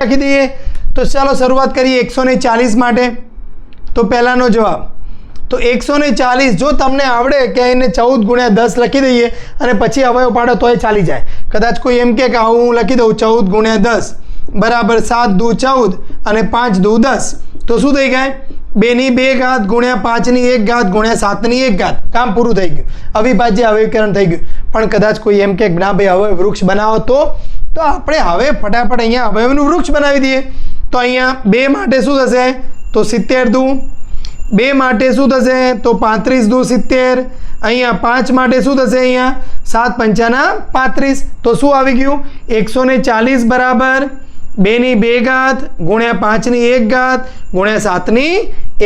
લખી દઈએ। તો ચાલો શરૂઆત કરીએ 140 માટે। તો પહેલાનો જવાબ તો 140 જો તમને આવડે કે એને 14 × 10 લખી દઈએ અને પછી અવયવ પાડો તોય ચાલી જાય। કદાચ કોઈ એમ કે હું લખી દઉં 14 × 10 બરાબર 7 દુ 14 અને 5 દુ 10 તો શું થઈ ગયા 2 ની 2 ઘાત ગુણ્યા 5 ની 1 ઘાત ગુણ્યા 7 ની 1 ઘાત। કામ પૂરું થઈ ગયું, અવિભાજ્ય અવયવીકરણ થઈ ગયું। પણ કદાચ કોઈ એમ કે ના ભાઈ અવયવ વૃક્ષ બનાવો તો આપણે હવે ફટાફટ અહીંયા અવયવનું વૃક્ષ બનાવી દઈએ। તો અહીંયા 2 માટે શું થશે તો 70 દુ, 2 માટે શું થશે તો 35 દુ 70, અહીંયા 5 માટે શું થશે અહીંયા 7 પંચાના 35 તો શું આવી ગયું 140 બરાબર 2 ની 2 ઘાત ગુણ્યા 5 ની 1 ઘાત ગુણ્યા 7 ની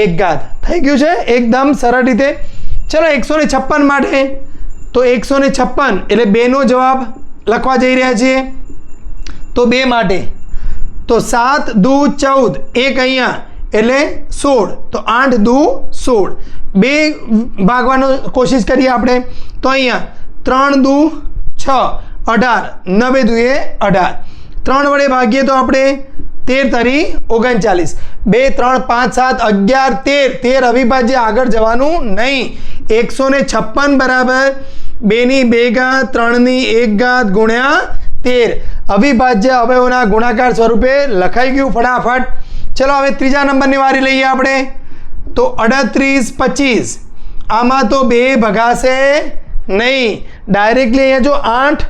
1 ઘાત થઈ ગયું છે એકદમ સરળ રીતે। ચલો 156 માટે તો 156 એટલે 2 નો જવાબ લખવા જઈ રહ્યા છીએ। તો 2 માટે તો 7 દુ 14 1 અહીંયા એટલે 16 તો 8 દુ 16 2 ભાગવાનો કોશિશ કરીએ આપણે તો અહીંયા 3 દુ 6 18 9 દુ 18 3 વડે ભાગીએ તો આપણે 13 તરી 39 2 3 5 7 11 13 અવિભાજ્ય આગળ જવાનું નહીં। 156 બરાબર 2 ની 2 ઘાત 3 ની 1 ઘાત ગુણ્યા 13 અવિભાજ્ય અવયવોના ગુણાકાર સ્વરૂપે લખાઈ ગયું ફટાફટ। चलो હવે ત્રીજા નંબરની વારી લઈએ આપણે તો 38 25 આમાં તો 2 ભગાશે નહીં ડાયરેક્ટલી અહીંયા જો 8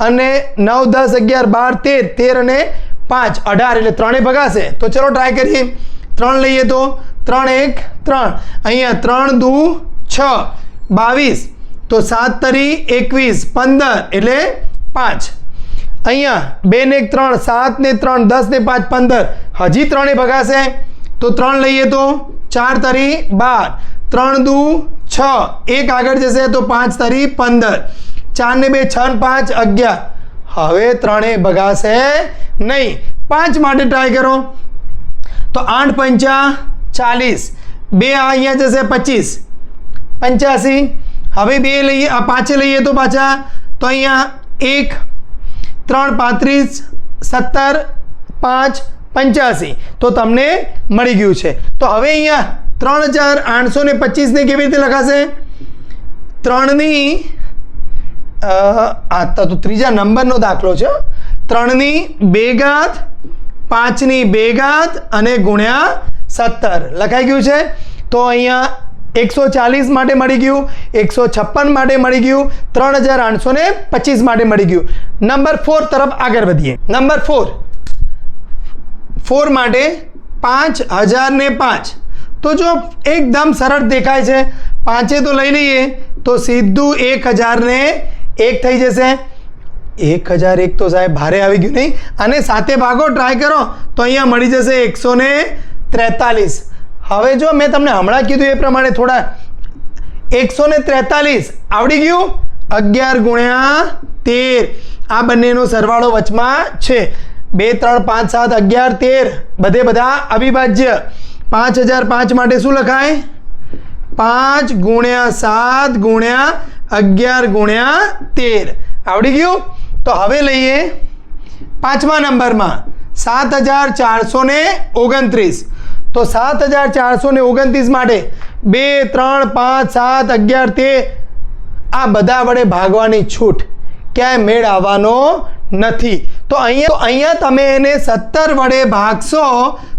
અને 9 10 11 12 13 અને 5 18 એટલે 3 ભગાશે। તો ચલો ટ્રાય કરીએ 3 લઈએ તો 3 1 3 અહીંયા 3 દુ 6 22 તો 7 તરી 21 15 એટલે 5 અહીંયા 2 ને 1 3 7 ને 3 10 ને 5 15 હજી 3 ભગાશે તો 3 લઈએ તો 4 તરી 12 3 દુ 6 1 આગળ જશે તો 5 તરી 15 4 ને 2 6 ને 5 11 હવે 3 ભગાશે નહીં। 5 માટે ટ્રાય કરો તો 8 पंचा 40 2 અહીંયા જશે 25 85 હવે 2 લઈએ 5 લઈએ તો પાછા તો અહીંયા 1 3 35 17 5 85 તો તમને મળી ગયું છે। તો હવે અહીંયા 3825 ને કેવી રીતે લખાશે 3 ની આ તો ત્રીજા નંબરનો દાખલો છે 3 ની 2 ઘાત 5 ની 2 ઘાત અને ગુણ્યા 17 લખાઈ ગયું છે। તો અહીંયા 140 માટે મળી ગયું 156 માટે મળી ગયું 3825 માટે મળી ગયું। નંબર 4 તરફ આગળ વધીએ। નંબર 4 માટે 5005 તો જો એકદમ સરળ દેખાય છે 5 તો લઈ લઈએ તો સીધું 1000 ને 1 થઈ જશે। 1001 તો સાહેબ ભારે આવી ગયું નહીં અને સાથે ભાગો ટ્રાય કરો તો અહીંયા મળી જશે 143। હવે જો મેં તમને હમણાં કીધું એ પ્રમાણે થોડા 143 આવડી ગયું 11 ગુણ્યા 13 આ બંનેનો સરવાળો વચમાં છે 2 3 5 7 11 13 બધે બધા અવિભાજ્ય। 5005 માટે શું લખાય 5 ગુણ્યા 7 ગુણ્યા 11 ગુણ્યા 13 આવડી ગયું। તો હવે લઈએ 5મા નંબરમાં 7429 तो 7429 માટે 2 3 5 7 11 13 આ બધા વડે ભાગવાની છૂટ ક્યાંય મેળ આવવાનો નથી। તો અહીંયા તમે એને 17 વડે ભાગશો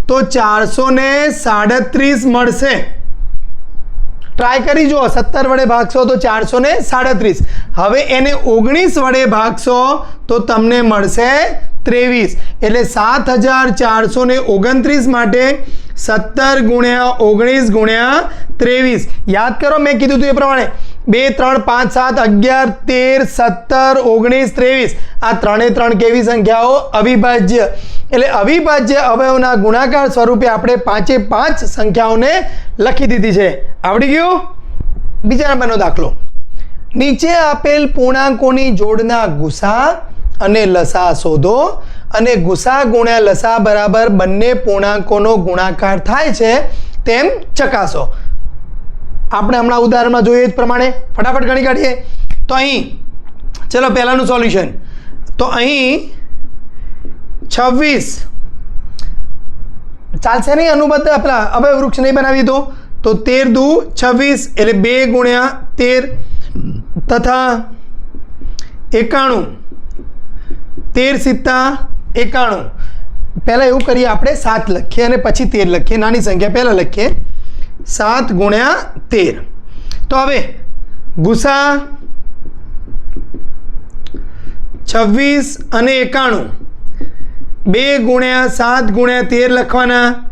તો 437 મળશે। ट्राय करी जो 17 वडे भागशो तो 437। हवे एने 19 वडे भागशो तो तमने मळशे 23 एटले 7429 माटे 17 गुण्या 19 गुण्या 23 याद करो मैं कीधुं तो ए प्रमाणे 2 3 5 7 11 13 17 19 23 आ त्रे त्रण केवी संख्याओ अविभाज्य एटले अविभाज्य अवयवना गुणाकार स्वरूपे आपणे 5 संख्याओने लखी दीधी छे। आवड़ी गयुं। बीजा नंबरनो दाखलो नीचे आपेल पूर्णांकोनी जोड़ना गुसा अने लसा शोधो अने गुसा गुण्या लसा बराबर बंने पूर्णांकोनो गुणाकार थाय छे तेम चकासो। आपणे हमणां उदाहरणमां जोईए ए प्रमाणे फटाफट गणी काढीए। तो अहीं चलो पहेलानुं सोल्यूशन तो अहीं 26 ચાલશે નહીં અનુબદ્ધ આપણા અવયવ વૃક્ષ નહીં બનાવી દો તો 13 દુ 26 એટલે 2 ગુણ્યા 13 તથા 91 13 સિત્તા 91 પહેલાં એવું કરીએ આપણે 7 લખીએ અને પછી 13 લખીએ નાની સંખ્યા પહેલાં લખીએ 7 ગુણ્યા 13 તો હવે ગુસા 26 અને 91 2 ગુણ્યા 7 ગુણ્યા 13 લખવાના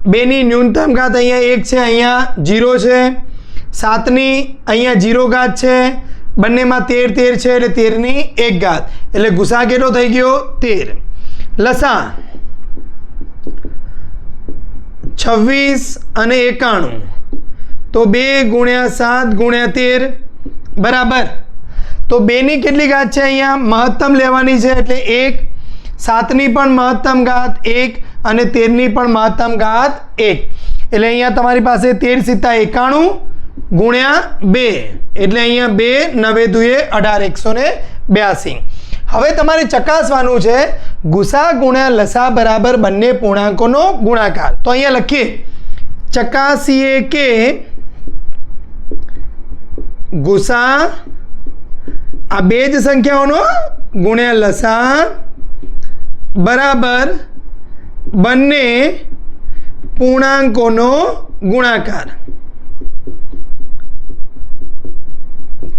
2ની ન્યૂનતમ ઘાત અહીંયા 1 છે અહીંયા 0 છે 7ની અહીંયા 0 ઘાત છે બંનેમાં 13 છે એટલે 13ની 1 ઘાત એટલે ગુસા કેટલો થઈ ગયો 13 લસા 26 અને 91 તો 2 ગુણ્યા 7 ગુણ્યા 13 બરાબર તો 2ની કેટલી ઘાત છે અહીંયા મહત્તમ લેવાની છે એટલે 1 7ની પણ મહત્તમ ઘાત 1 અને 13ની પણ મહત્તમ ઘાત 1 એટલે અહીંયા તમારી પાસે 13 સિત્તા 91 ગુણ્યા 2 એટલે અહીંયા 2 9 દુએ 18 182 હવે તમારે ચકાસવાનું છે ગુસા ગુણ્યા લસા બરાબર બંને પૂર્ણાંકોનો ગુણાકાર તો અહીંયા લખીએ ચકાસીએ કે ગુસા આ બે જ સંખ્યાઓનો ગુણ્યા લસા બરાબર બંને પૂર્ણાંકોનો ગુણાકાર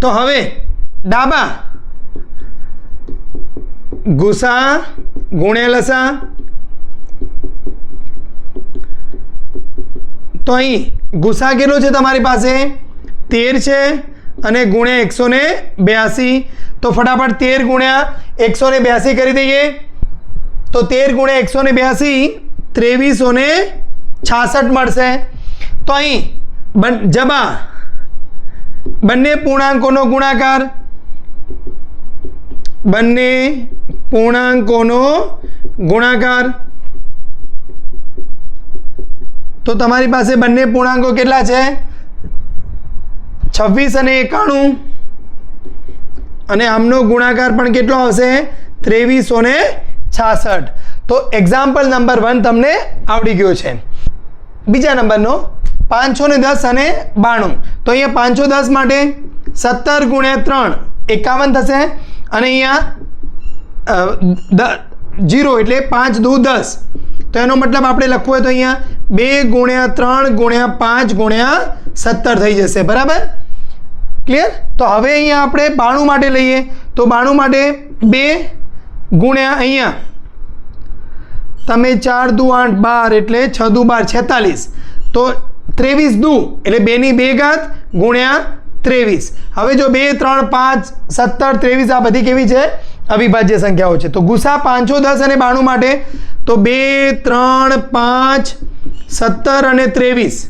તો હવે ડાબા ગુસા ગુણ્યા લસા તો અહીં ગુસા કેટલો છે તમારી પાસે 13 છે અને ગુણ્યા 182 તો ફટાફટ 13 ગુણ્યા 182 કરી દઈએ તો 13 ગુણ્યા 182 2366 મળશે તો અહીં જબા બંને પૂર્ણાંકોનો ગુણાકાર બંને પૂર્ણાંકોનો ગુણાકાર તો તમારી પાસે બંને પૂર્ણાંકો કેટલા છે 26 અને 91 અને આમનો ગુણાકાર પણ કેટલો આવશે 2366 તો એક્ઝામ્પલ નંબર 1 તમને આવડી ગયો છે બીજા નંબરનો 510 અને 92 તો અહીંયા 510 માટે 17 ગુણ્યા 3 51 થશે અને અહીંયા 0 એટલે 5 દુ 10 તો એનો મતલબ આપણે લખવું હોય તો અહીંયા 2 ગુણ્યા 3 ગુણ્યા 5 ગુણ્યા 17 થઈ જશે બરાબર ક્લિયર તો હવે અહીંયા આપણે 92 માટે લઈએ તો 92 માટે 2 ગુણ્યા અહીંયા તમે 4 દુ 8 12 એટલે 6 દુ 12 46 તો 23 દુ એટલે 2ની 2 ઘાત ગુણ્યા 23 હવે જો 2 3 5 17 23 આ બધી કેવી છે અવિભાજ્ય સંખ્યાઓ છે તો ગુસા 510 અને 92 માટે તો 2 3 5 17 અને 23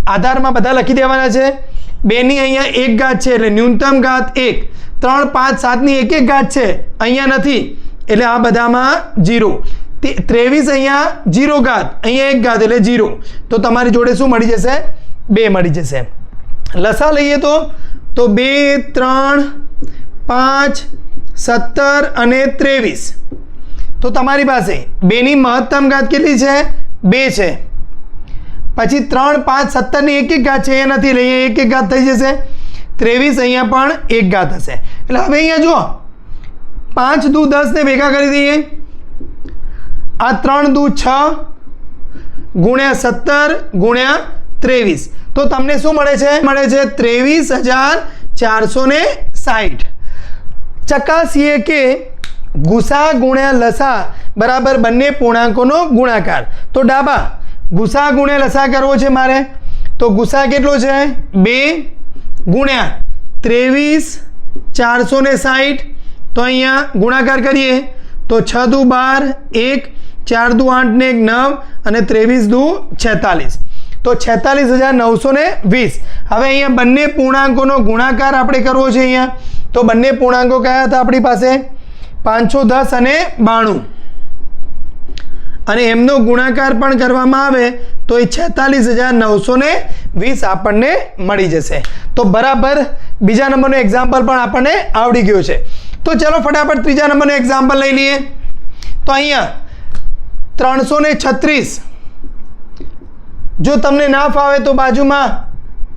આધારમાં બધા લખી દેવાના છે 2ની અહીંયા 1 ઘાત છે એટલે ન્યૂનતમ ઘાત 1 3 5 7ની 1 1 ઘાત છે અહીંયા નથી એટલે આ બધામાં 0 23 અહીંયા 0 ઘાત અહીંયા 1 ઘાત એટલે 0 તો તમારી જોડે શું મળી જશે 2 મળી જશે લસા લઈએ તો 2 3 5 17 અને 23 તો તમારી પાસે 2ની મહત્તમ ઘાત કેટલી છે 2 છે પછી 3 5 17ની 1 1 ઘાત છે એ નથી એટલે અહીંયા 1 1 ઘાત થઈ જશે 23 અહીંયા પણ 1 ઘાત હશે એટલે હવે અહીંયા જુઓ 5 દુ 10 ને ભેગા કરી દઈએ આ 3 દુ 6 ગુણ્યા 17 ગુણ્યા 23 તો તમને શું મળે છે 23460 ચકાસીએ કે ગુસા ગુણ્યા લસા બરાબર બંને પૂર્ણાંકોનો ગુણાકાર તો ડાબા ગુસા ગુણ્યા લસા કરવો છે મારે તો ગુસા કેટલો છે 2 ગુણ્યા 23460 તો અહીંયા ગુણાકાર કરીએ તો 6 દુ 12 1 4 દુ 8 ને 1 9 અને 23 દુ 46 તો 46920 હવે અહીંયા બંને પૂર્ણાંકોનો ગુણાકાર આપણે કરવો છે અહીંયા તો બંને પૂર્ણાંકો કયા હતા આપણી પાસે 510 અને 92 અને એમનો ગુણાકાર પણ કરવામાં આવે તો એ 46920 આપણને મળી જશે તો બરાબર બીજા નંબરનો એક્ઝામ્પલ પણ આપણને આવડી ગયો છે તો ચલો ફટાફટ ત્રીજા નંબરનો એક્ઝામ્પલ લઈ લઈએ તો અહીંયા 336 જો તમને ના ફાવે તો બાજુમાં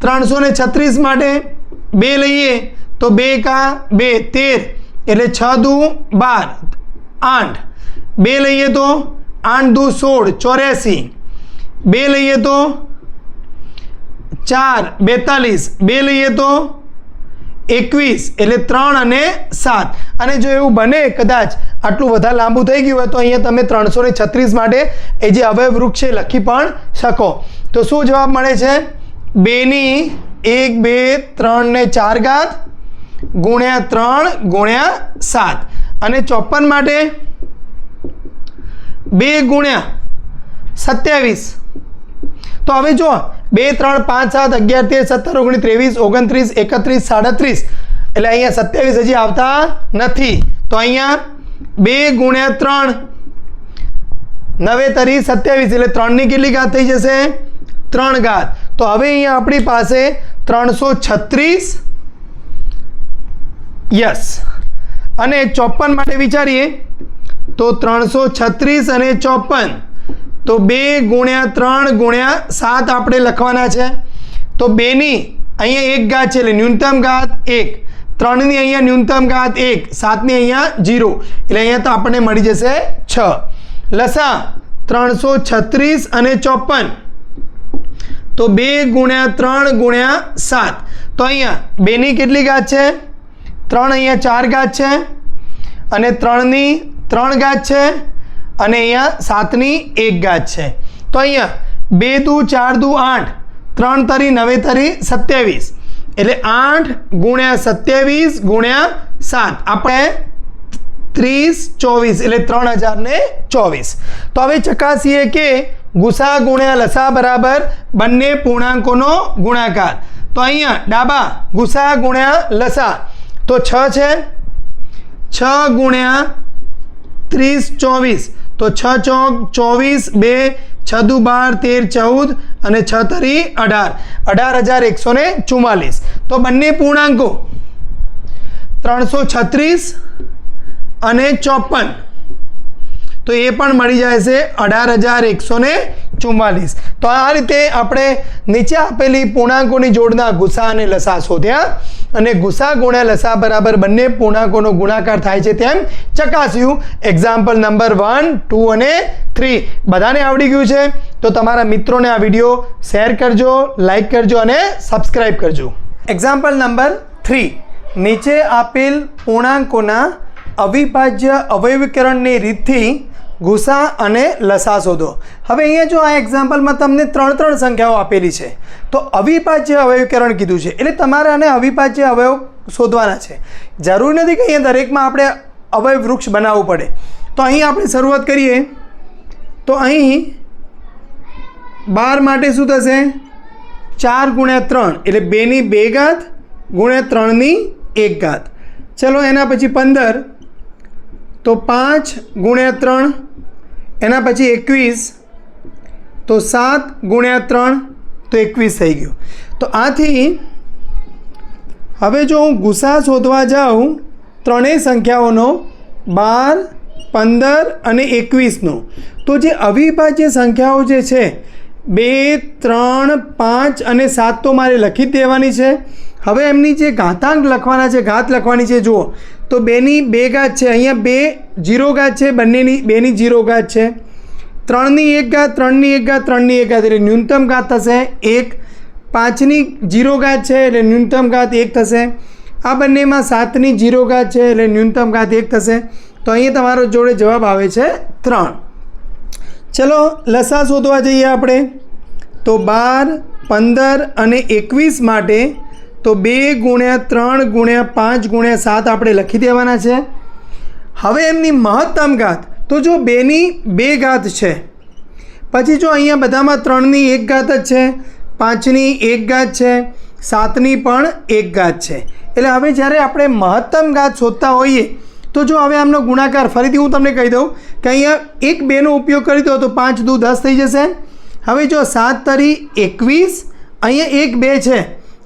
336 માટે 2 લઈએ તો 2 કા 2 13 એટલે 6 દુ 12 8 2 લઈએ તો 8 દુ 16 84 2 લઈએ તો 4 42 2 લઈએ તો 21 એટલે 3 અને 7 અને જો એવું બને કદાચ આટલું વધારે લાંબુ થઈ ગયું હોય તો અહીંયા તમે 336 માટે એ જે અવયવ વૃક્ષ છે લખી પણ શકો. તો શું જવાબ મળે છે? 2 ની 1 2 3 ને 4 ઘાત ગુણ્યા 3 ગુણ્યા 7 અને 54 માટે 2 ગુણ્યા 27. તો હવે જો 2 3 5 7 11 13 17 19 23 29 31 એટલે અહીંયા 27 હજી આવતા નથી. તો અહીંયા 2 ગુણ્યા 3 9 તરી 27 એટલે 3 ની કેટલી ઘાત થઈ જશે? 3 ઘાત. તો હવે અહીંયા આપણી પાસે 336 યસ અને 54 માટે વિચારીએ તો 336 અને 54 તો 2 ગુણ્યા 3 ગુણ્યા 7 આપણે લખવાના છે. તો 2 ની અહીંયા 1 ઘાત છે એટલે ન્યૂનતમ ઘાત 1, 3 ની અહીંયા ન્યૂનતમ ઘાત 1, 7 ની અહીંયા 0 એટલે અહીંયા તો આપણને મળી જશે 6. લસા 336 અને 54 તો 2 ગુણ્યા 3 ગુણ્યા 7 તો અહીંયા 2 ની કેટલી ઘાત છે? 3 અહીંયા 4 ઘાત છે અને 3 ની 3 ઘાત છે અને અહીંયા 7 ની 1 ઘાત છે. તો અહીંયા 2 દુ 4 દુ 8 3 તરી 9 તરી 27 એટલે 8 ગુણ્યા 27 ગુણ્યા 7 આપણે 30 24 એટલે 3024. તો હવે ચકાસીએ કે ગુસા ગુણ્યા લસા બરાબર બંને પૂર્ણાંકોનો ગુણાકાર. તો અહીંયા ડાબા ગુસા ગુણ્યા લસા તો 6 છે, 6 ગુણ્યા 30 24 તો 6 ચોક 24 2 6 દુ 12 13 14 અને 6 તરી 18 તો બંને પૂર્ણાંકો 336 અને 54 તો એ પણ મળી જાય છે 18144. તો આ રીતે આપણે નીચે આપેલી પૂર્ણાંકોની જોડના ગુસા અને લસા શોધ્યા અને ગુસા ગુણ્યા લસા બરાબર બંને પૂર્ણાંકોનો ગુણાકાર થાય છે તેમ ચકાસ્યું. એક્ઝામ્પલ નંબર 1 2 અને 3 બધાને આવડી ગયું છે. તો તમારા મિત્રોને આ વિડીયો શેર કરજો, લાઈક કરજો અને સબસ્ક્રાઈબ કરજો. એક્ઝામ્પલ નંબર 3 નીચે આપેલ પૂર્ણાંકોના અવિભાજ્ય અવયવીકરણની રીતથી ગુસા અને લસા શોધો. હવે અહીંયા જો આ એક્ઝામ્પલમાં તમને 3 સંખ્યાઓ આપેલી છે તો અવિભાજ્ય અવયવીકરણ કીધું છે એટલે તમારે આને અવિભાજ્ય અવયવ શોધવાના છે. જરૂરી નથી કે અહીંયા દરેકમાં આપણે અવયવ વૃક્ષ બનાવવું પડે. તો અહીં આપણે શરૂઆત કરીએ તો અહીં 12 માટે શું થશે? 4 ગુણ્યા 3 એટલે 2 ની 2 ઘાત ગુણ્યા 3 ની 1 ઘાત. ચલો એના પછી 15 તો 5 ગુણ્યા 3 એના પછી 21 તો 7 ગુણ્યા 3 તો 21 થઈ ગયું. તો આથી હવે જો હું ગુસા શોધવા જાઉં ત્રણેય સંખ્યાઓનો 12 15 અને 21નો તો જે અવિભાજ્ય સંખ્યાઓ જે છે 2 3 5 અને 7 તો મારે લખી જ દેવાની છે. હવે એમની જે ઘાતાંક લખવાના છે, ઘાત લખવાની છે. જુઓ તો 2 ની 2 ઘાત છે, અહીંયા 2 0 ઘાત છે, બંનેની 2 ની 0 ઘાત છે. 3 ની 1 ઘાત 3 ની 1 ઘાત 3 ની 1 ઘાત એટલે ન્યૂનતમ ઘાત થશે 1. 5 ની 0 ઘાત છે એટલે ન્યૂનતમ ઘાત 1 થશે. આ બંનેમાં 7 ની 0 ઘાત છે એટલે ન્યૂનતમ ઘાત 1 થશે. તો અહીંયા તમારો જોડે જવાબ આવે છે 3. ચલો લસા શોધવા જઈએ આપણે તો 12 15 અને 21 માટે તો 2 ગુણ્યા 3 ગુણ્યા 5 ગુણ્યા 7 આપણે લખી દેવાના છે. હવે એમની મહત્તમ ઘાત તો જો 2 ની 2 ઘાત છે, પછી જો અહીંયા બધામાં 3 ની 1 ઘાત જ છે, 5 ની 1 ઘાત છે, 7 ની પણ 1 ઘાત છે. એટલે હવે જ્યારે આપણે મહત્તમ ઘાત શોધતા હોઈએ તો જો હવે આમનો ગુણાકાર ફરીથી હું તમને કહી દઉં કે અહીંયા 1 2નો ઉપયોગ કરી દો તો 5 દુ 10 થઈ જશે. હવે જો 7 તરી 21 અહીંયા 1 2 છે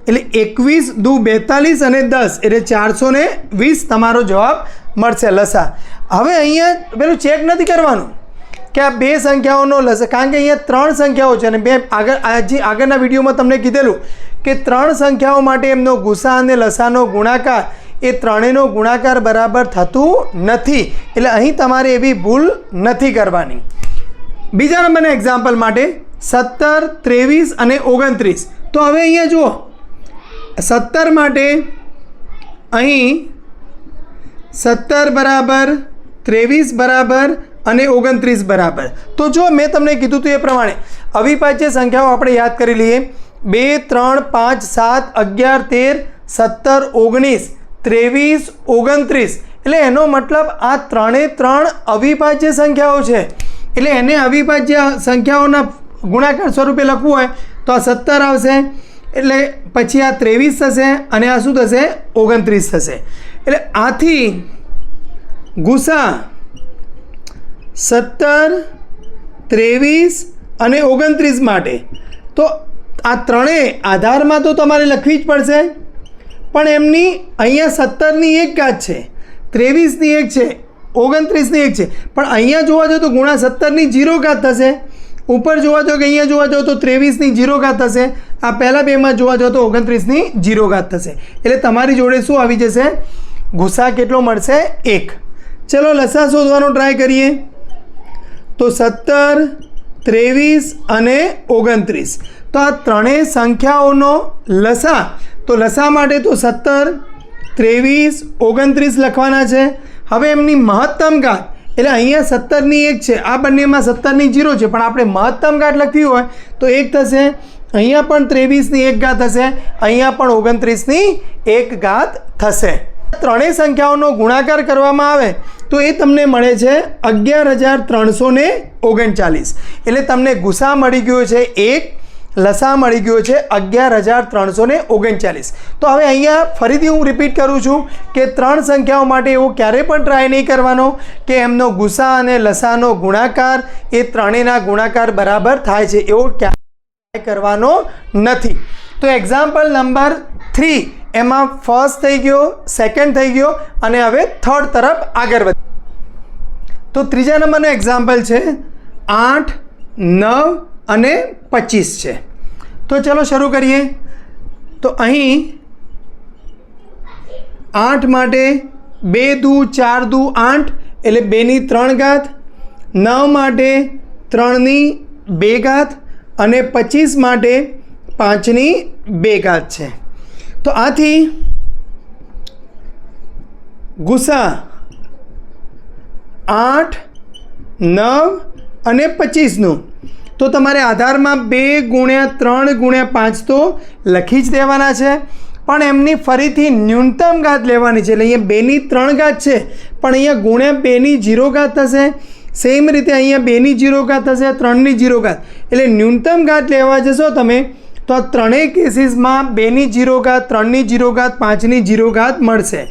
એટલે 21 દુ 42 અને 10 એટલે 420 તમારો જવાબ મળશે લસા. હવે અહીંયા પેલું ચેક નથી કરવાનું, કે આ બે સંખ્યાઓનો લસા, કારણ કે અહીંયા ત્રણ સંખ્યાઓ છે અને બે આગળના વિડીયોમાં તમને કીધેલું કે ત્રણ સંખ્યાઓ માટે એમનો ગુસા અને લસાનો ગુણાકાર એ ત્રણેયનો ગુણાકાર બરાબર થતું નથી, એટલે અહીં તમારે એવી ભૂલ નથી કરવાની. બીજા નંબરના એક્ઝામ્પલ માટે 17, 23 અને 29. તો હવે અહીંયા જુઓ, 17 માટે અહીં 17 બરાબર 23 બરાબર અને 29 બરાબર. તો જો મેં તમને કીધું હતું એ પ્રમાણે અવિભાજ્ય સંખ્યાઓ આપણે યાદ કરી લઈએ. 2, 3, 5, 7, 11, 13, 17, 19, 23, 29. એટલે એનો મતલબ આ ત્રણે ત્રણ અવિભાજ્ય સંખ્યાઓ છે, એટલે એને અવિભાજ્ય સંખ્યાઓના ગુણાકાર સ્વરૂપે લખવું હોય તો આ 17 આવશે, એટલે પછી આ 23 થશે અને આ શું થશે 29 થશે. એટલે આથી ગુસા 17, 23 અને 29 માટે તો આ ત્રણેય આધારમાં તો તમારે લખવી જ પડશે, પણ એમની અહીંયા 17ની એક ઘાત છે, 23ની એક છે, 29ની એક છે, પણ અહીંયા જોવા જાઓ તો ગુણા 17ની 0 ઘાત થશે, ઉપર જોવા જાઓ કે અહીંયા જોવા જાઓ તો 23ની 0 ઘાત થશે, આ પહેલાં બેમાં જોવા જાઓ તો 29ની 0 ઘાત થશે. એટલે તમારી જોડે શું આવી જશે, ગુસા કેટલો મળશે 1. ચલો લસા શોધવાનો ટ્રાય કરીએ. તો 17, 23 અને 29. તો આ ત્રણેય સંખ્યાઓનો લસા, તો લસા માટે તો 17, 23, 29 લખવાના છે. હવે એમની મહત્તમ ઘાત, એટલે અહીંયા 17ની 1 છે, આ બંનેમાં 17ની 0 છે, પણ આપણે મહત્તમ ઘાત લખવી હોય તો 1 થશે, અહીંયા પણ 23ની 1 ઘાત થશે, અહીંયા પણ 29ની 1 ઘાત થશે. ત્રણેય સંખ્યાઓનો ગુણાકાર કરવામાં આવે તો એ તમને મળે છે 11,339. એટલે તમને ગુસા મળી ગયો છે 1, લસા મળી ગયો છે 11,339. તો હવે અહીંયા ફરીથી હું રિપીટ કરું છું કે ત્રણ સંખ્યાઓ માટે એવું ક્યારેય પણ ટ્રાય નહીં કરવાનો કે એમનો ગુસા અને લસાનો ગુણાકાર એ ત્રણેયના ગુણાકાર બરાબર થાય છે, એવો ક્યારેય કરવાનો નથી. તો એક્ઝામ્પલ નંબર 3 એમાં ફર્સ્ટ થઈ ગયો, સેકન્ડ થઈ ગયો અને હવે થર્ડ તરફ આગળ વધ. તો ત્રીજા નંબરનો એક્ઝામ્પલ છે 8, 9 અને 25 છે. તો ચલો શરૂ કરીએ. તો અહીં 8 માટે 2 દુ 4 દુ 8 એટલે 2ની 3 ઘાત, 9 માટે 3ની 2 ઘાત અને 25 માટે 5ની 2 ઘાત છે. તો આથી ગુસા 8, 9 અને 25નું તો તમારે આધારમાં 2 ગુણ્યા 3 ગુણ્યા 5 તો લખી જ દેવાના છે, પણ એમની ફરીથી ન્યૂનતમ ઘાત લેવાની છે. એટલે અહીંયા 2ની 3 ઘાત છે, પણ અહીંયા ગુણ્યા 2ની 0 ઘાત થશે, સેમ રીતે અહીંયા 2ની 0 ઘાત થશે, 3ની 0 ઘાત, એટલે ન્યૂનતમ ઘાત લેવા જશો તમે તો આ ત્રણેય કેસીસમાં 2ની 0 ઘાત, 3ની 0 ઘાત, 5ની 0 ઘાત મળશે.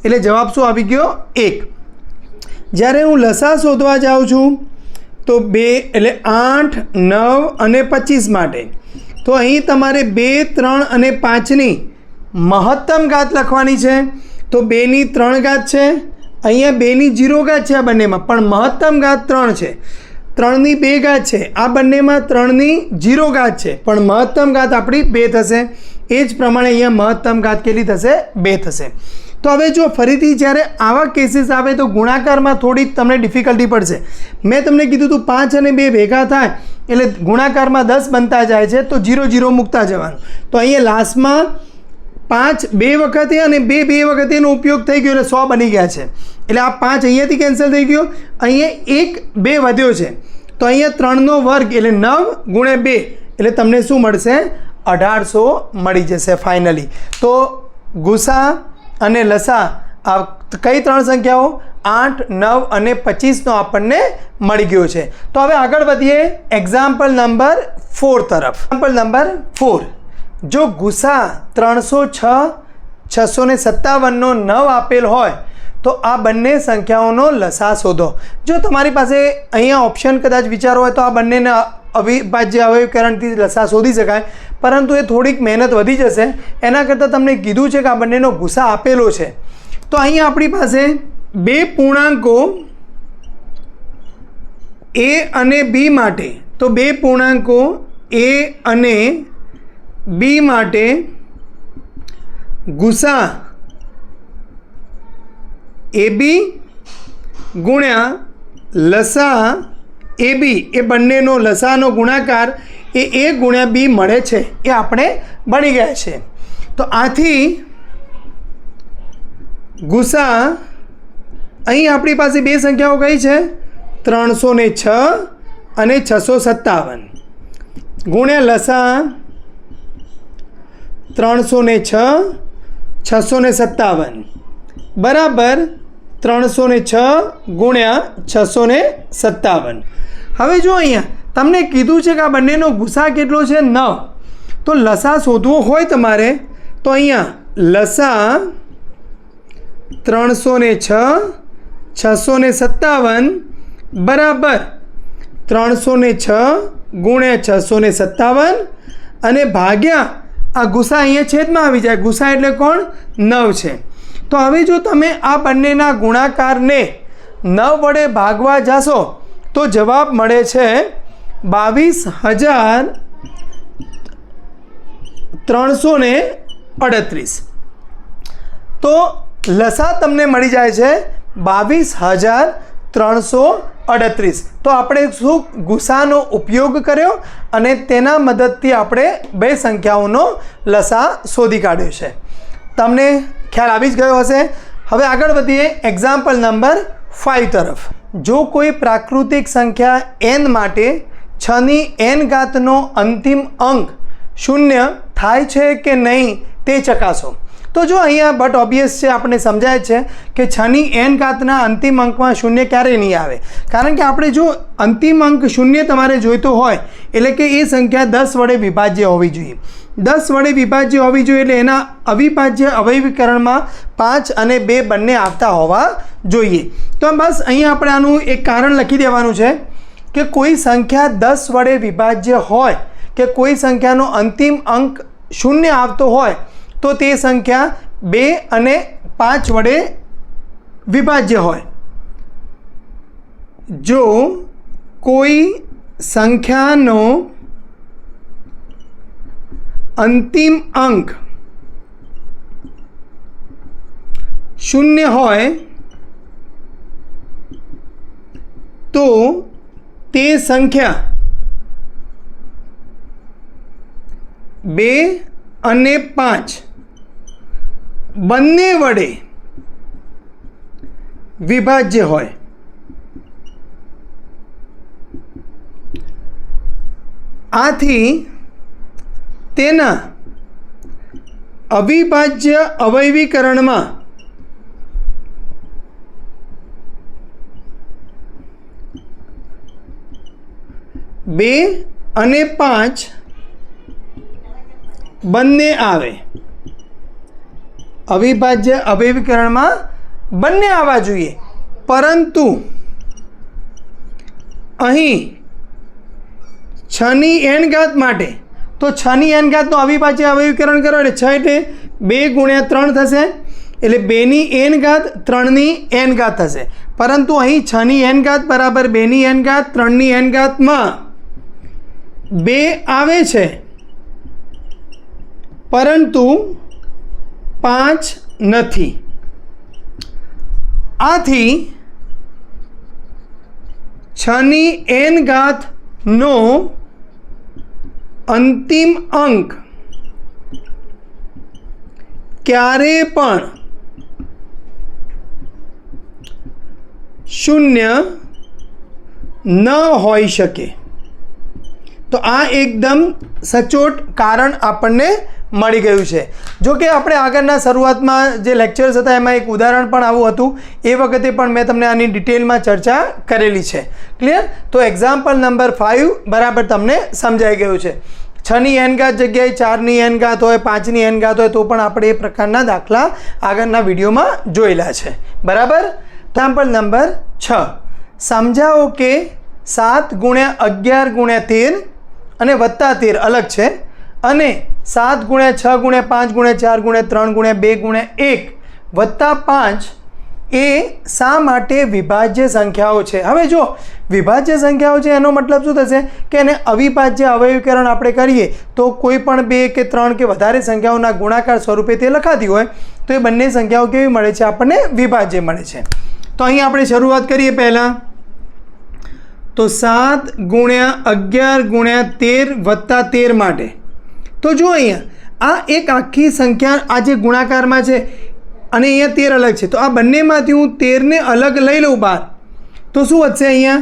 એટલે જવાબ શું આવી ગયો 1. જ્યારે હું લસા શોધવા જાઉં છું તો 2 એટલે 8, 9 અને 25 માટે તો અહીં તમારે 2, 3 અને 5ની મહત્તમ ઘાત લખવાની છે. તો 2ની 3 ઘાત છે, અહીંયા 2ની 0 ઘાત છે આ બંનેમાં, પણ મહત્તમ ઘાત 3 છે. 3ની 2 ઘાત છે, આ બંનેમાં 3ની 0 ઘાત છે, પણ મહત્તમ ઘાત આપણી 2 થશે. એ જ પ્રમાણે અહીંયા મહત્તમ ઘાત કેટલી થશે 2 થશે. તો હવે જો ફરીથી જ્યારે આવા કેસીસ આવે તો ગુણાકારમાં થોડીક તમને ડિફિકલ્ટી પડશે. મેં તમને કીધું હતું 5 અને 2 ભેગા થાય એટલે ગુણાકારમાં 10 બનતા જાય છે, તો 0 0 મૂકતા જવાનું. તો અહીંયા લાસ્ટમાં 5 2 વખતે અને 2 2 વખતેનો ઉપયોગ થઈ ગયો એટલે 100 બની ગયા છે. એટલે આ 5 અહીંયાથી કેન્સલ થઈ ગયો, અહીંયા 1 2 વધ્યો છે, તો અહીંયા 3નો વર્ગ એટલે 9 ગુણ્યા 2 એટલે તમને શું મળશે 1800 મળી જશે ફાઇનલી. તો ગુસા અને લસા આ કઈ ત્રણ સંખ્યાઓ 8, 9 અને 25નો આપણને મળી ગયો છે. તો હવે આગળ વધીએ એક્ઝામ્પલ નંબર 4 તરફ. એક્ઝામ્પલ નંબર 4, જો ગુસા 306, 657નો 9 આપેલ હોય તો આ બંને સંખ્યાઓનો લસા શોધો. જો તમારી પાસે અહીંયા ઓપ્શન કદાચ વિચારો હોય તો આ બંનેને અવિભાજ્ય અવયવીકરણથી લસા શોધી શકાય, પરંતુ એ થોડીક મહેનત વધી જશે. એના કરતાં તમને કીધું છે કે આ બંનેનો ગુસા આપેલો છે. તો અહીંયા આપણી પાસે બે પૂર્ણાંકો એ અને બી માટે, તો બે પૂર્ણાંકો એ અને બી માટે ગુસા એ બી ગુણ્યા લસા એ બી, એ બંનેનો લસાનો ગુણાકાર એ ગુણ્યા બી મળે છે, એ આપણે ભણી ગયા છે. તો આથી ગુસા અહીં આપણી પાસે બે સંખ્યાઓ કઈ છે? 306 અને 657 ગુણ્યા લસા 306 657 બરાબર 306 ગુણ્યા 657. હવે જો અહીંયા તમને કીધું છે કે આ બંનેનો ગુસા કેટલો છે? 9. તો લસા શોધવો હોય તમારે તો અહીંયા લસા 306 657 બરાબર 306 ગુણ્યા 657 અને ભાગ્યા આ ગુસા અહીંયા છેદમાં આવી જાય. ગુસા એટલે કોણ? 9 છે. તો હવે જો તમે આ બંનેના ગુણાકારને 9 વડે ભાગવા જાશો તો જવાબ મળે છે 22,338. તો લસા તમને મળી જાય છે 22,338. તો આપણે શું ગુસાનો ઉપયોગ કર્યો અને તેના મદદથી આપણે બે સંખ્યાઓનો લસા શોધી કાઢ્યો છે. તમને ખ્યાલ આવી જ ગયો હશે. હવે આગળ વધીએ એક્ઝામ્પલ નંબર 5 તરફ. જો કોઈ પ્રાકૃતિક સંખ્યા n માટે 6ની n ઘાતનો અંતિમ અંક 0 થાય છે કે નહીં તે ચકાસો. તો જો અહીંયા બટ ઓબ્વિયસ છે, આપણે સમજાય છે કે 6ની n ઘાતના અંતિમ અંકમાં 0 ક્યારેય નહીં આવે, કારણ કે આપણે જો અંતિમ અંક 0 તમારે જોઈતો હોય એટલે કે એ સંખ્યા 10 વડે વિભાજ્ય હોવી જોઈએ. 10 વડે વિભાજ્ય હોવી જોઈએ એટલે એના અવિભાજ્ય અવયવીકરણમાં 5 અને 2 બંને આવતા હોવા જોઈએ. તો બસ અહીંયા આપણે આનું એક કારણ લખી દેવાનું છે કે કોઈ સંખ્યા 10 વડે વિભાજ્ય હોય કે કોઈ સંખ્યાનો અંતિમ અંક 0 આવતો હોય તો તે સંખ્યા 2 અને 5 વડે વિભાજ્ય હોય. જો કોઈ સંખ્યાનો અંતિમ અંક 0 હોય તો તે સંખ્યા 2 અને 5 બંને વડે વિભાજ્ય હોય. આથી તેના અવિભાજ્ય અવયવીકરણમાં 2 અને 5 બંને આવે. અવિભાજ્ય અવયવીકરણમાં બંને આવવા જોઈએ, પરંતુ અહીં 6ની n ઘાત માટે તો 6ની n ઘાતનો અવિભાજ્ય અવયવીકરણ કરો એટલે 6 એટલે 2 ગુણ્યા 3 થશે, એટલે 2ની n ઘાત 3ની n ઘાત થશે. પરંતુ અહીં 6ની n ઘાત બરાબર 2ની n ઘાત 3ની n ઘાતમાં 2 આવે છે પરંતુ 5 નથી. આથી 6ની n ઘાતનો અંતિમ અંક ક્યારે પણ 0 ન હોઈ શકે. તો આ એકદમ સચોટ કારણ આપણને મળી ગયું છે. જો કે આપણે આગળના શરૂઆતમાં જે લેક્ચર્સ હતા એમાં એક ઉદાહરણ પણ આવું હતું, એ વખતે પણ મેં તમને આની ડિટેલમાં ચર્ચા કરેલી છે. ક્લિયર? તો એક્ઝામ્પલ નંબર 5 બરાબર તમને સમજાઈ ગયું છે. 6ની n ઘાત જગ્યાએ 4ની n ઘાત હોય, 5ની n ઘાત હોય તો પણ આપણે એ પ્રકારના દાખલા આગળના વિડીયોમાં જોયેલા છે. બરાબર? Example number 6. સમજાવો કે 7 ગુણ્યા 11 ગુણ્યા 13 અને વત્તા 13 અલગ છે, અને 7 ગુણ્યા 6 ગુણ્યા 5 ગુણ્યા 4 ગુણ્યા 3 ગુણ્યા 2 ગુણ્યા 1 વત્તા 5 એ શા માટે વિભાજ્ય સંખ્યાઓ છે? હવે જો વિભાજ્ય સંખ્યાઓ છે એનો મતલબ શું થશે કે એને અવિભાજ્ય અવયવીકરણ આપણે કરીએ તો કોઈ પણ 2 કે 3 કે વધારે સંખ્યાઓના ગુણાકાર સ્વરૂપે તે લખાતી હોય તો એ બંને સંખ્યાઓ કેવી મળે છે? આપણને વિભાજ્ય મળે છે. તો અહીં આપણે શરૂઆત કરીએ પહેલાં તો 7 × 11 × 13 વત્તા 13 માટે. તો જો અહીંયા આ એક આખી સંખ્યા આ જે ગુણાકારમાં છે અને અહીંયા 13 અલગ છે તો આ બંનેમાંથી હું 13ને અલગ લઈ લઉં બહાર તો શું વધશે? અહીંયા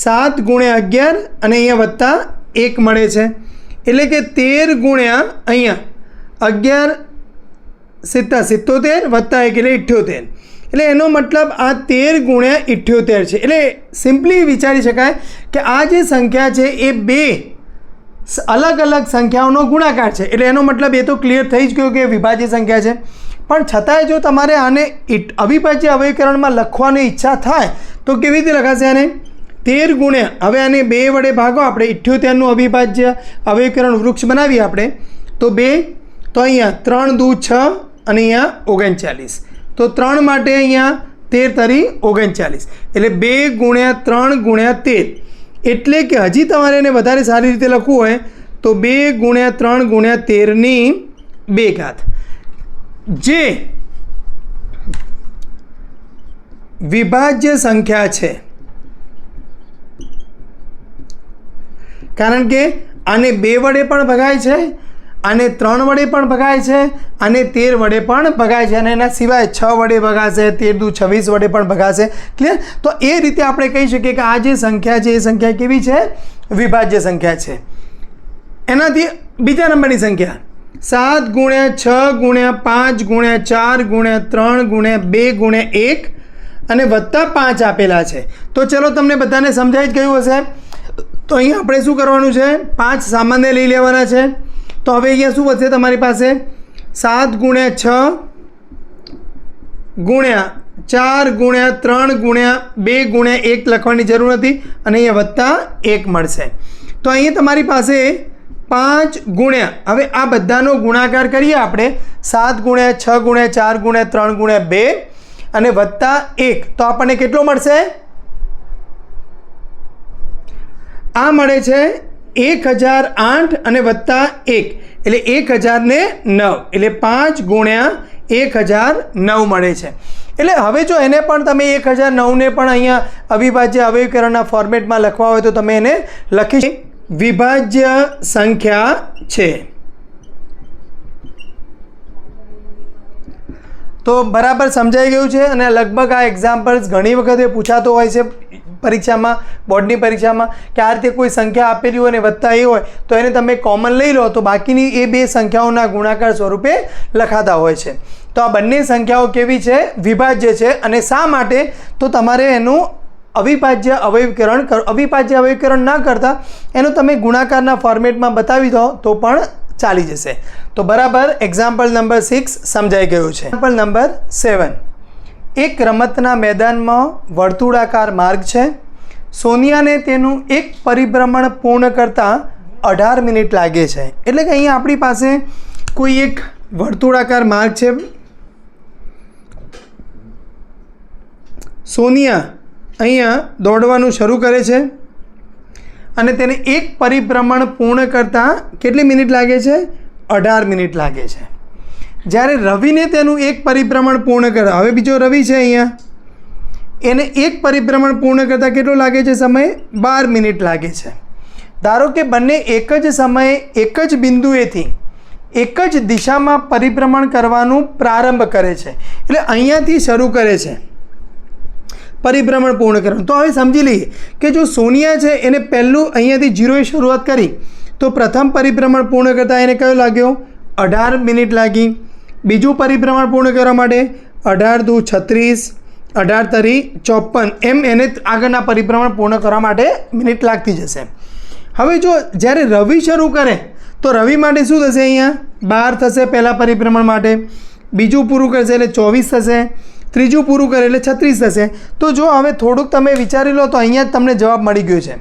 7 × 11 અને અહીંયા વત્તા 1 મળે છે એટલે કે 13 ગુણ્યા અહીંયા 11 77 વત્તા 1 એટલે 78 એટલે એનો મતલબ આ 13 × 78 છે. એટલે સિમ્પલી વિચારી શકાય કે આ જે સંખ્યા છે એ બે અલગ અલગ સંખ્યાઓનો ગુણાકાર છે એટલે એનો મતલબ એ તો ક્લિયર થઈ જ ગયો કે વિભાજ્ય સંખ્યા છે. પણ છતાંય જો તમારે આને અવિભાજ્ય અવયવીકરણમાં લખવાની ઈચ્છા થાય તો કેવી રીતે લખાશે આને? 13 ગુણ્યા હવે આને 2 વડે ભાગો આપણે 78નું અવિભાજ્ય અવયવીકરણ વૃક્ષ બનાવીએ આપણે તો 2 તો અહીંયા 3 દુ 6 અને અહીંયા 39 તો 3 માટે અહીંયા 13 તરી 39 એટલે 2 × 3 × 13 એટલે કે હજી તમારે એને વધારે સારી રીતે લખવું હોય તો 2 × 3 × 13 જે વિભાજ્ય સંખ્યા છે કારણ કે આને 2 વડે પણ ભગાય છે આને 3 વડે પણ ભગાય છે આને 13 વડે પણ ભગાય છે અને એના સિવાય 6 વડે ભગાશે 13 દુ 26 વડે પણ ભગાશે. ક્લિયર? તો એ રીતે આપણે કહી શકીએ કે આ જે સંખ્યા છે એ સંખ્યા કેવી છે? વિભાજ્ય સંખ્યા છે. એનાથી બીજા નંબરની સંખ્યા 7 × 6 × 5 × 4 × 3 × 2 × 1 અને વત્તા 5 આપેલા છે. તો ચલો તમને બધાને સમજાઈ જ ગયું હશે. તો અહીં આપણે શું કરવાનું છે? 5 સામાન્ય લઈ લેવાના છે. તો હવે અહીંયા શું વધશે તમારી પાસે? 7 × 6 × 4 × 3 × 2 × 1 લખવાની જરૂર નથી અને અહીંયા વત્તા 1 મળશે. તો અહીંયા તમારી પાસે 5 ગુણ્યા હવે આ બધાનો ગુણાકાર કરીએ આપણે 7 × 6 × 4 × 3 × 2 અને વત્તા 1 તો આપણને કેટલો મળશે? આ મળે છે 1008 અને વત્તા 1 એટલે 1009 એટલે 5 × 1009 મળે છે. એટલે હવે જો એને પણ તમે 1009ને પણ અહીંયા અવિભાજ્ય અવયવીકરણના ફોર્મેટમાં લખવા હોય તો તમે એને લખી વિભાજ્ય સંખ્યા છે. તો બરાબર સમજાઈ ગયું છે અને લગભગ આ એક્ઝામ્પલ્સ ઘણી વખતે પૂછાતો હોય છે પરીક્ષામાં બોર્ડની પરીક્ષામાં કે આ રીતે કોઈ સંખ્યા આપેલી હોય અને વત્તા એ હોય તો એને તમે કોમન લઈ લો તો બાકીની એ બે સંખ્યાઓના ગુણાકાર સ્વરૂપે લખાતા હોય છે. તો આ બંને સંખ્યાઓ કેવી છે? વિભાજ્ય છે. અને શા માટે? તો તમારે એનું અવિભાજ્ય અવયવીકરણ ના કરતાં એનું તમે ગુણાકારના ફોર્મેટમાં બતાવી દો તો પણ ચાલી જશે. તો બરાબર એક્ઝામ્પલ નંબર 6 સમજાઈ ગયું છે. એક્ઝામ્પલ નંબર 7 એક રમતના મેદાનમાં વર્તુળાકાર માર્ગ છે. સોનિયાને તેનું એક પરિભ્રમણ પૂર્ણ કરતાં 18 મિનિટ લાગે છે. એટલે કે અહીંયા આપણી પાસે કોઈ એક વર્તુળાકાર માર્ગ છે. સોનિયા અહીંયા દોડવાનું શરૂ કરે છે અને તેને એક પરિભ્રમણ પૂર્ણ કરતાં કેટલી મિનિટ લાગે છે? 18 મિનિટ લાગે છે. જ્યારે રવિને તેનું એક પરિભ્રમણ પૂર્ણ કરે, હવે બીજો રવિ છે અહીંયા, એને એક પરિભ્રમણ પૂર્ણ કરતાં કેટલો લાગે છે સમય? 12 મિનિટ લાગે છે. ધારો કે બંને એક જ સમયે એક જ બિંદુએથી એક જ દિશામાં પરિભ્રમણ કરવાનું પ્રારંભ કરે છે. એટલે અહીંયાથી શરૂ કરે છે પરિભ્રમણ પૂર્ણ કરવાનું. તો હવે સમજી લઈએ કે જો સોનિયા છે એને પહેલું અહીંયાથી 0એ શરૂઆત કરી તો પ્રથમ પરિભ્રમણ પૂર્ણ કરતાં એને કયો લાગ્યો? 18 મિનિટ લાગી. બીજું પરિભ્રમણ પૂર્ણ કરવા માટે 18 દુ 36, 18 તરી 54 એમ એને આગળના પરિભ્રમણ પૂર્ણ કરવા માટે મિનિટ લાગતી જશે. હવે જો જ્યારે રવિ શરૂ કરે તો રવિ માટે શું થશે? અહીંયા 12 થશે પહેલાં પરિભ્રમણ માટે, બીજું પૂરું કરશે એટલે 24 થશે, ત્રીજું પૂરું કરે એટલે 36 થશે. તો જો હવે થોડુંક તમે વિચારી લો તો અહીંયા જ તમને જવાબ મળી ગયો છે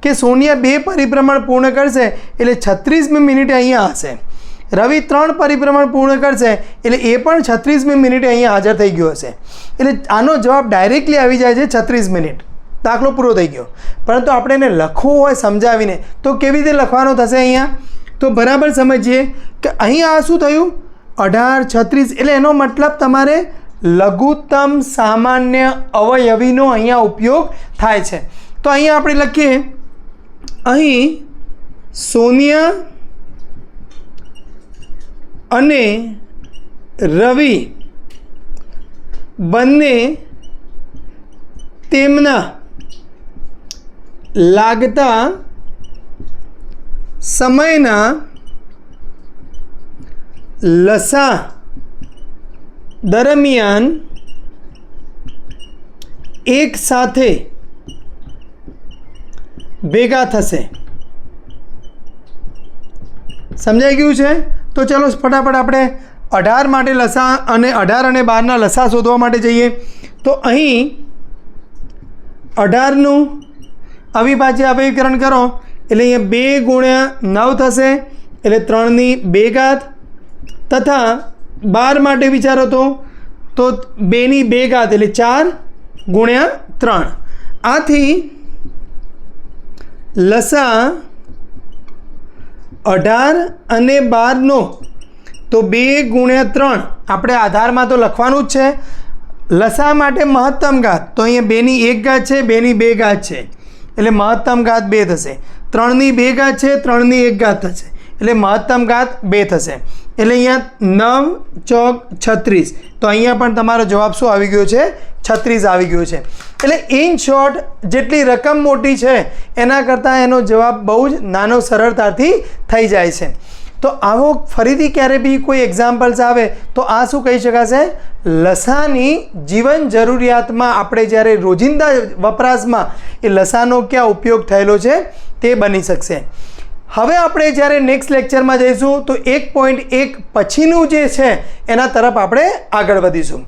કે સોનિયા 2 પરિભ્રમણ પૂર્ણ કરશે એટલે 36મી મિનિટે અહીંયા હશે. રવિ 3 પરિભ્રમણ પૂર્ણ કરશે એટલે એ પણ 36મી મિનિટે અહીંયા હાજર થઈ ગયો હશે. એટલે આનો જવાબ ડાયરેક્ટલી આવી જાય છે 36 મિનિટ. દાખલો પૂરો થઈ ગયો. પરંતુ આપણે એને લખવું હોય સમજાવીને તો કેવી રીતે લખવાનો થશે અહીંયા? તો બરાબર સમજીએ કે અહીંયા આ શું થયું 18 36 એટલે એનો મતલબ તમારે લઘુત્તમ સામાન્ય અવયવીનો અહીંયા ઉપયોગ થાય છે. તો અહીંયા આપણે લખીએ અહીં સોનિયા અને રવિ બંને તેમના લાગતા સમયના લસા દરમિયાન એક સાથે ભેગા થશે. સમજાઈ ગયું છે? તો ચલો ફટાફટ આપણે 18 માટે લસા અને 18 અને 12ના લસા શોધવા માટે જઈએ. તો અહીં 18નું અવિભાજ્ય અવયવીકરણ કરો એટલે અહીંયા 2 ગુણ્યા 9 થશે એટલે 3ની 2 ઘાત તથા 12 માટે વિચારો તો 2ની 2 ઘાત એટલે 4 ગુણ્યા 3. આથી લસા 18 અને 12નો તો 2 ગુણ્યા 3 આપણે આધારમાં તો લખવાનું જ છે. લસા માટે મહત્તમ ઘાત તો અહીંયા 2ની 1 ઘાત છે 2ની 2 ઘાત છે એટલે મહત્તમ ઘાત 2 થશે. 3ની 2 ઘાત છે 3ની 1 ઘાત થશે એટલે મહત્તમ ઘાત 2 થશે. એટલે અહીંયા 9 ચોક 36 તો અહીંયા પણ તમારો જવાબ શું આવી ગયો છે 36 આવી ગયો છે. એટલે ઇન શોર્ટ જેટલી રકમ મોટી છે એના કરતાં એનો જવાબ બહુ જ નાનો સરળતાથી થઈ જાય છે. તો આવો ફરીથી ક્યારે બી કોઈ એક્ઝામ્પલ્સ આવે તો આ શું કહી શકાશે લસાની જીવન જરૂરિયાતમાં આપણે જ્યારે રોજિંદા વપરાશમાં એ લસાનો ક્યાં ઉપયોગ થયેલો છે તે બની શકશે. હવે આપણે જ્યારે નેક્સ્ટ લેક્ચરમાં જઈશું તો 1.1 પછીનું જે છે એના તરફ આપણે આગળ વધીશું.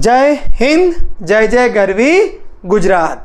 જય હિન્દ, જય જય ગરવી ગુજરાત.